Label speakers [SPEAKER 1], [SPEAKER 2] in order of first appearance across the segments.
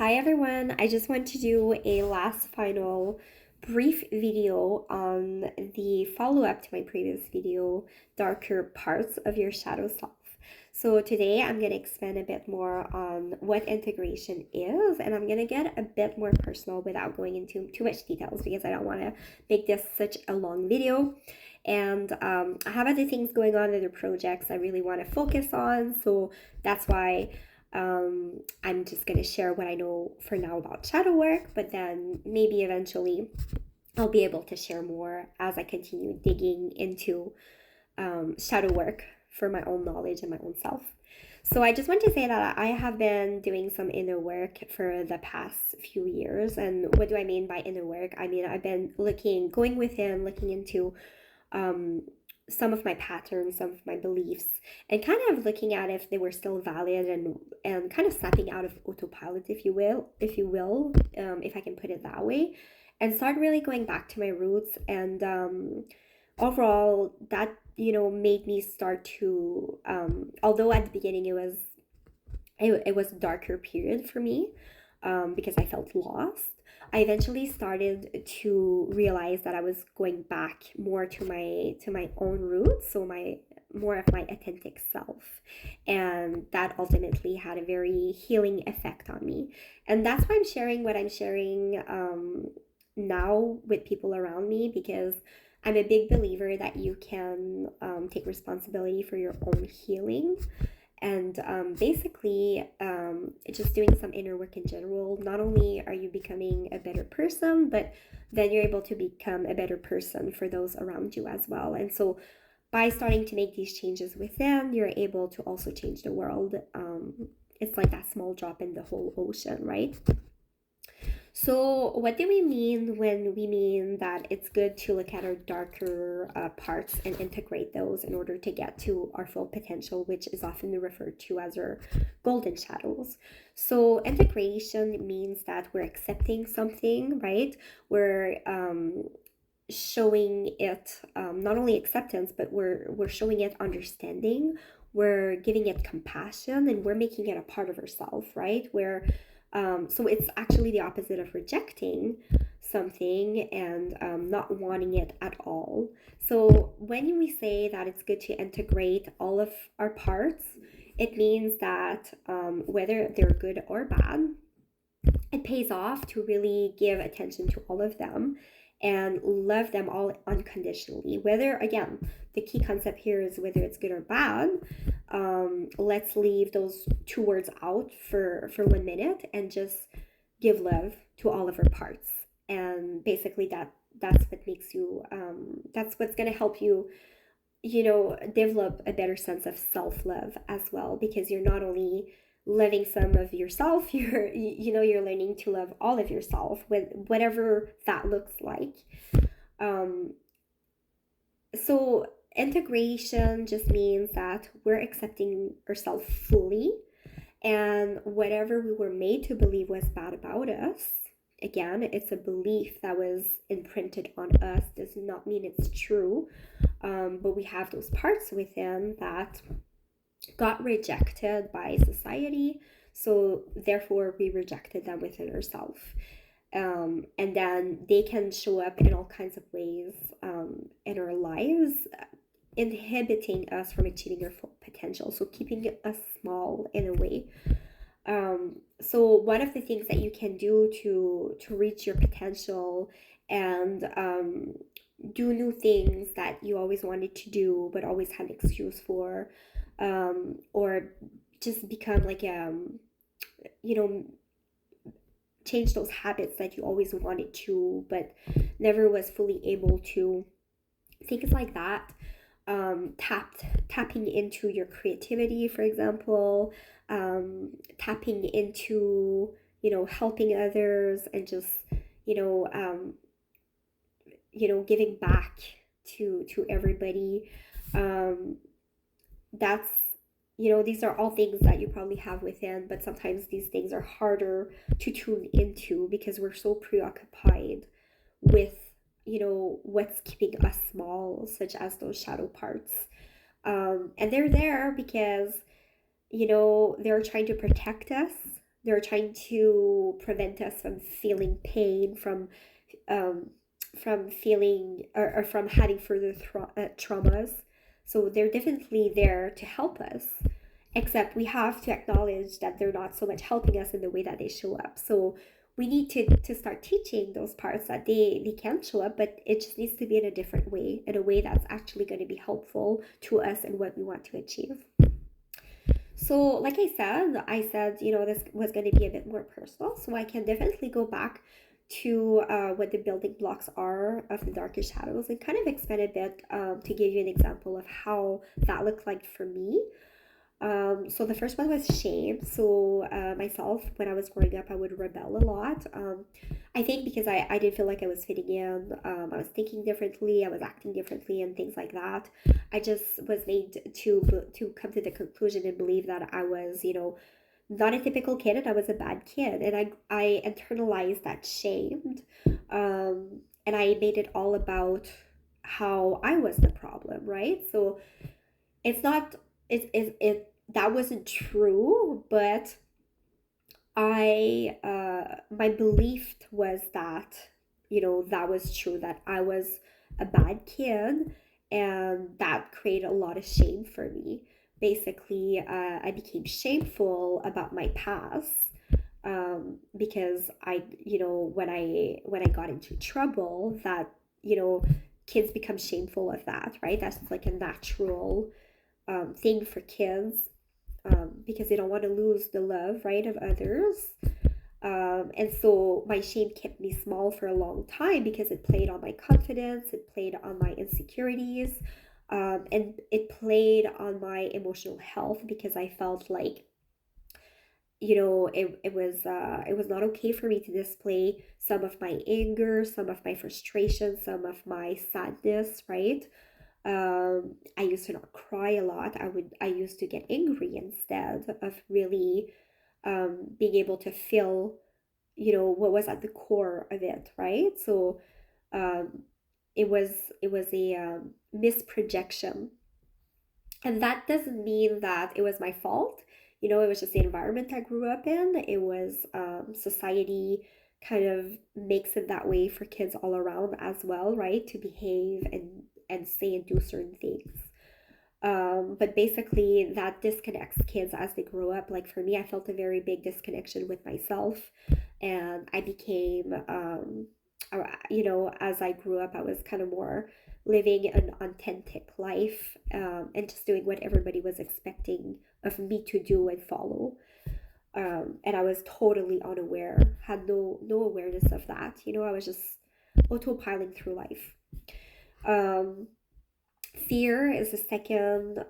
[SPEAKER 1] Hi everyone, I just want to do a last final brief video on the follow-up to my previous video, darker parts of your shadow self. So today I'm going to expand a bit more on what integration is, and I'm going to get a bit more personal without going into too much details because I don't want to make this such a long video. And I have other things going on, other projects I really want to focus on, so that's why I'm just going to share what I know for now about shadow work, but then maybe eventually I'll be able to share more as I continue digging into shadow work for my own knowledge and my own self. So I just want to say that I have been doing some inner work for the past few years. And what do I mean by inner work? I mean, I've been going within, looking into um, some of my patterns, some of my beliefs, and kind of looking at if they were still valid and kind of snapping out of autopilot, if I can put it that way, and start really going back to my roots. And overall, that made me start to although at the beginning it was a darker period for me because I felt lost. I eventually started to realize that I was going back more to my own roots, so my more of my authentic self, and that ultimately had a very healing effect on me. And that's why I'm sharing what I'm sharing now with people around me, because I'm a big believer that you can take responsibility for your own healing. And basically, just doing some inner work in general, not only are you becoming a better person, but then you're able to become a better person for those around you as well. And so by starting to make these changes within, you're able to also change the world. It's like that small drop in the whole ocean, right? So, what do we mean when we mean that it's good to look at our darker parts and integrate those in order to get to our full potential, which is often referred to as our golden shadows? So, integration means that we're accepting something, right? We're showing it not only acceptance, but we're showing it understanding. We're giving it compassion, and we're making it a part of ourselves, right? So it's actually the opposite of rejecting something and not wanting it at all. So when we say that it's good to integrate all of our parts, it means that whether they're good or bad, it pays off to really give attention to all of them and love them all unconditionally. Whether, again, the key concept here is whether it's good or bad. Let's leave those two words out for 1 minute and just give love to all of our parts. And basically, that's what makes you. That's what's gonna help you develop a better sense of self-love as well, because you're not only loving some of yourself, you're learning to love all of yourself with whatever that looks like. um so integration just means that we're accepting ourselves fully, and whatever we were made to believe was bad about us, again, it's a belief that was imprinted on us, does not mean it's true. But we have those parts within that got rejected by society, so therefore we rejected them within ourselves. And then they can show up in all kinds of ways in our lives, inhibiting us from achieving our full potential, so keeping us small in a way. So one of the things that you can do to reach your potential and do new things that you always wanted to do but always had an excuse for, or just become like you know change those habits that you always wanted to but never was fully able to, things like that. Tapping into your creativity, for example, tapping into helping others, and just you know um, giving back to everybody. That's these are all things that you probably have within, but sometimes these things are harder to tune into because we're so preoccupied with what's keeping us small, such as those shadow parts. And they're there because they're trying to protect us, They're trying to prevent us from feeling pain, um, from feeling or from having further traumas. So they're definitely there to help us, except we have to acknowledge that they're not so much helping us in the way that they show up. So we need to start teaching those parts that they can show up, but it just needs to be in a different way, in a way that's actually going to be helpful to us and what we want to achieve. So, like I said, this was going to be a bit more personal. So I can definitely go back to what the building blocks are of the darker shadows and kind of expand a bit to give you an example of how that looked like for me. So the first one was shame. So myself, when I was growing up, I would rebel a lot. I think because I didn't feel like I was fitting in. I was thinking differently. I was acting differently, and things like that. I just was made to come to the conclusion and believe that I was, not a typical kid, and I was a bad kid, and I internalized that shame, and I made it all about how I was the problem, right? So it's not it that wasn't true, but I my belief was that that was true, that I was a bad kid, and that created a lot of shame for me. Basically, I became shameful about my past, because when I got into trouble, that kids become shameful of that, right? That's like a natural thing for kids, because they don't want to lose the love, right, of others. And so my shame kept me small for a long time because it played on my confidence, it played on my insecurities, and it played on my emotional health because I felt like it was not okay for me to display some of my anger, some of my frustration, some of my sadness, right? I used to not cry a lot. I used to get angry instead of really being able to feel what was at the core of it, right? So um, it was a misprojection, and that doesn't mean that it was my fault. It was just the environment I grew up in. It was society kind of makes it that way for kids all around as well, right? To behave and say and do certain things. But basically, that disconnects kids as they grow up. Like for me, I felt a very big disconnection with myself, and I became, as I grew up, I was kind of more living an authentic life, and just doing what everybody was expecting of me to do and follow. And I was totally unaware, had no awareness of that. I was just autopiling through life. Um, Fear is the second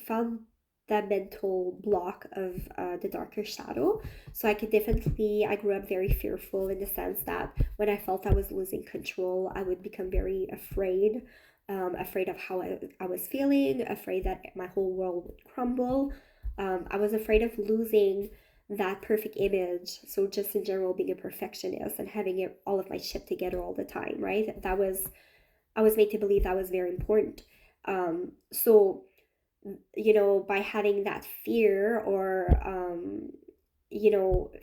[SPEAKER 1] fundamental block of the darker shadow. So I grew up very fearful in the sense that when I felt I was losing control, I would become very afraid, afraid of how I was feeling, afraid that my whole world would crumble. I was afraid of losing that perfect image. So just in general, being a perfectionist and having all of my shit together all the time, right? I was made to believe that was very important. So, by having that fear, or,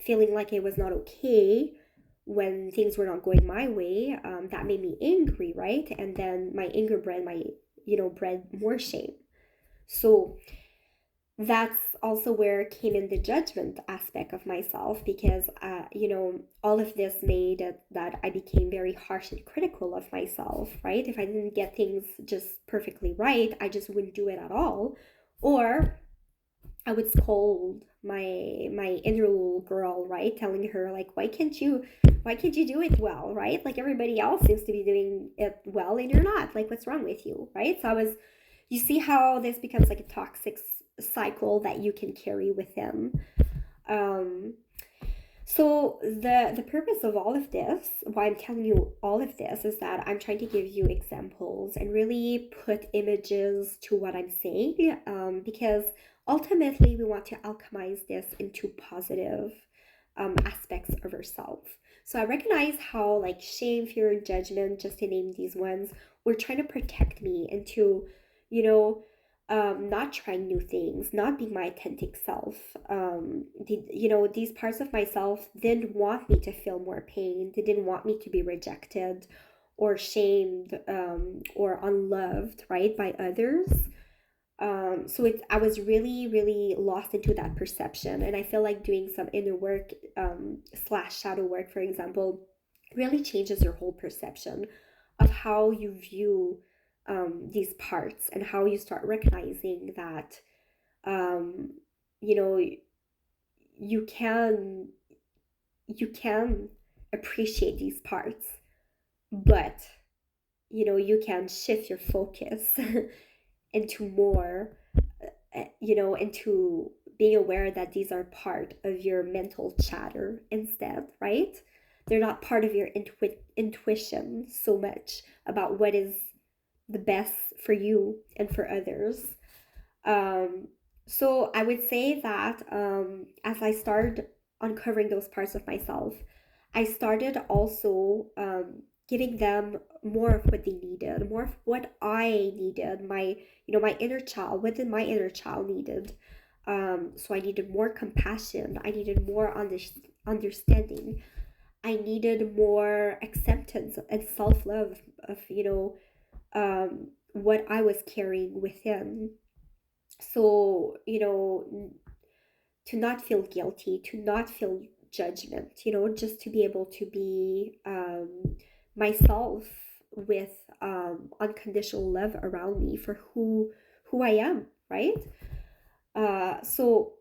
[SPEAKER 1] feeling like it was not okay when things were not going my way, that made me angry, right? And then my anger bred more shame. So that's also where came in the judgment aspect of myself, because all of this made it that I became very harsh and critical of myself, right? If I didn't get things just perfectly right, I just wouldn't do it at all, or I would scold my inner little girl, right? Telling her like, why can't you do it well, right? Like everybody else seems to be doing it well and you're not. Like, what's wrong with you, right? So you see how this becomes like a toxic cycle that you can carry within. Um, so the purpose of all of this, why I'm telling you all of this, is that I'm trying to give you examples and really put images to what I'm saying, because ultimately we want to alchemize this into positive aspects of ourselves. So I recognize how like shame, fear, and judgment, just to name these ones, were trying to protect me into, you know, not trying new things, not being my authentic self. These parts of myself didn't want me to feel more pain. They didn't want me to be rejected or shamed, or unloved, right, by others. I was really, really lost into that perception. And I feel like doing some inner work, slash shadow work, for example, really changes your whole perception of how you view these parts, and how you start recognizing that, um, you know, you can you can appreciate these parts, but you can shift your focus into more, into being aware that these are part of your mental chatter instead, right? They're not part of your intuition so much about what is the best for you and for others. Um, so I would say that, as I started uncovering those parts of myself, I started also, giving them more of what they needed, more of what I needed. My inner child. What did my inner child needed? So I needed more compassion. I needed more understanding. I needed more acceptance and self love of what I was carrying within. So to not feel guilty, to not feel judgment, just to be able to be, myself, with unconditional love around me for who I am, right? So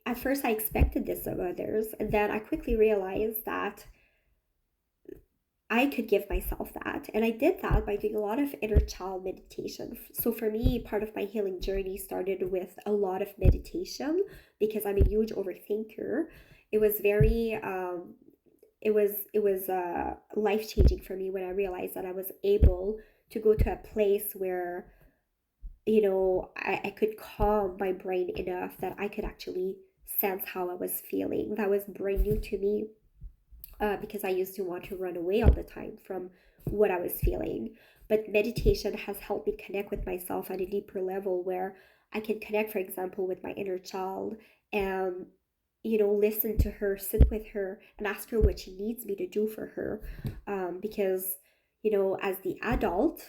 [SPEAKER 1] at first I expected this of others, and then I quickly realized that I could give myself that. And I did that by doing a lot of inner child meditation. So for me, part of my healing journey started with a lot of meditation, because I'm a huge overthinker. It was very, it was life changing for me when I realized that I was able to go to a place where, I could calm my brain enough that I could actually sense how I was feeling. That was brand new to me, because I used to want to run away all the time from what I was feeling. But meditation has helped me connect with myself at a deeper level, where I can connect, for example, with my inner child, and listen to her, sit with her, and ask her what she needs me to do for her. Because as the adult,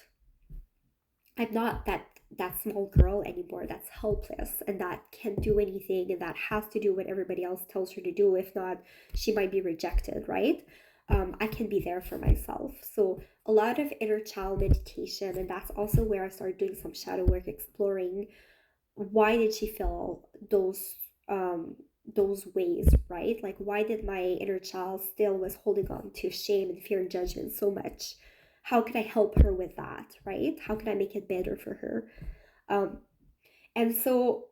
[SPEAKER 1] I'm not that small girl anymore that's helpless and that can't do anything and that has to do what everybody else tells her to do. If not, she might be rejected, right? I can be there for myself. So a lot of inner child meditation, and that's also where I started doing some shadow work, exploring why did she feel those ways, right? Like, why did my inner child still was holding on to shame and fear and judgment so much? How could I help her with that, right? How can I make it better for her? um and so,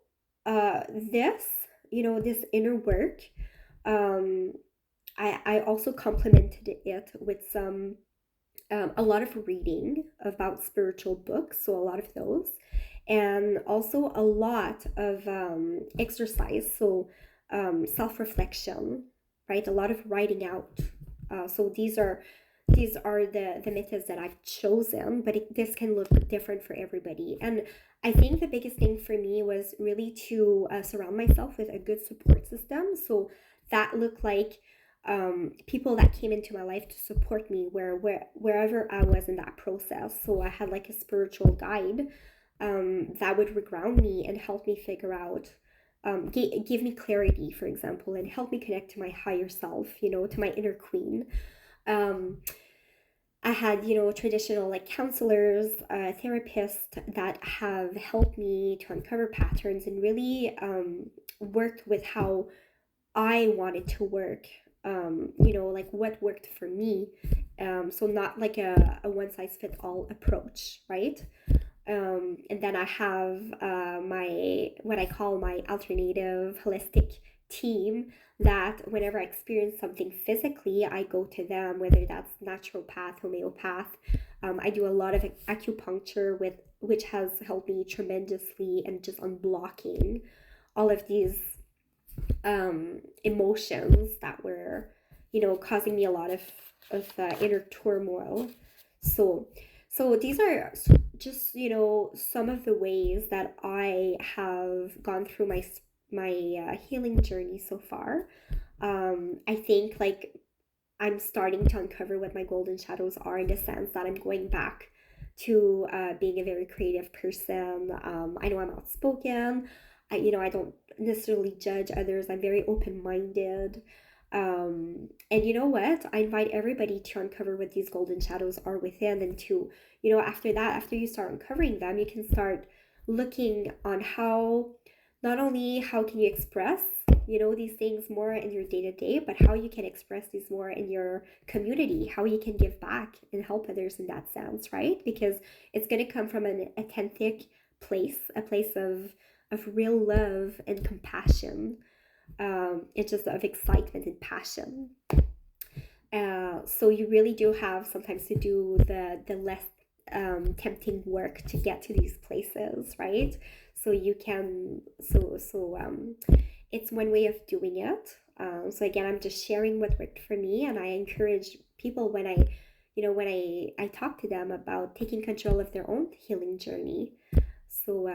[SPEAKER 1] this this inner work, um I also complemented it with some, a lot of reading about spiritual books, so a lot of those, and also a lot of, exercise, so, self reflection, right? A lot of writing out. So these are the methods that I've chosen, but this can look different for everybody. And I think the biggest thing for me was really to, surround myself with a good support system. So that looked like, people that came into my life to support me wherever I was in that process. So I had like a spiritual guide, that would ground me and help me figure out, give me clarity, for example, and help me connect to my higher self, to my inner queen. Um, I had, traditional like counselors, therapists that have helped me to uncover patterns and really, worked with how I wanted to work, like what worked for me. So not like a one size fit all approach, right? And then I have, my what I call my alternative holistic team, that whenever I experience something physically, I go to them, whether that's naturopath, homeopath. I do a lot of acupuncture, which has helped me tremendously and just unblocking all of these, emotions that were, causing me a lot of inner turmoil. So, So these are just, some of the ways that I have gone through my healing journey so far. I think like I'm starting to uncover what my golden shadows are, in the sense that I'm going back to being a very creative person. I know I'm outspoken. I don't necessarily judge others. I'm very open minded. And you know what? I invite everybody to uncover what these golden shadows are within, and to, after that, after you start uncovering them, you can start looking on how, not only how can you express, these things more in your day to day, but how you can express these more in your community, how you can give back and help others in that sense, right? Because it's going to come from an authentic place, a place of real love and compassion. It's just of excitement and passion. So you really do have sometimes to do the less tempting work to get to these places, right? So you can it's one way of doing it. So again, I'm just sharing what worked for me, and I encourage people when I talk to them about taking control of their own healing journey. So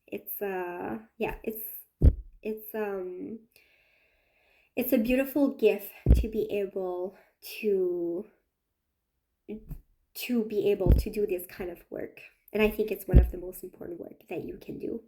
[SPEAKER 1] it's yeah, it's a beautiful gift to be able to to be able to do this kind of work. And I think it's one of the most important work that you can do.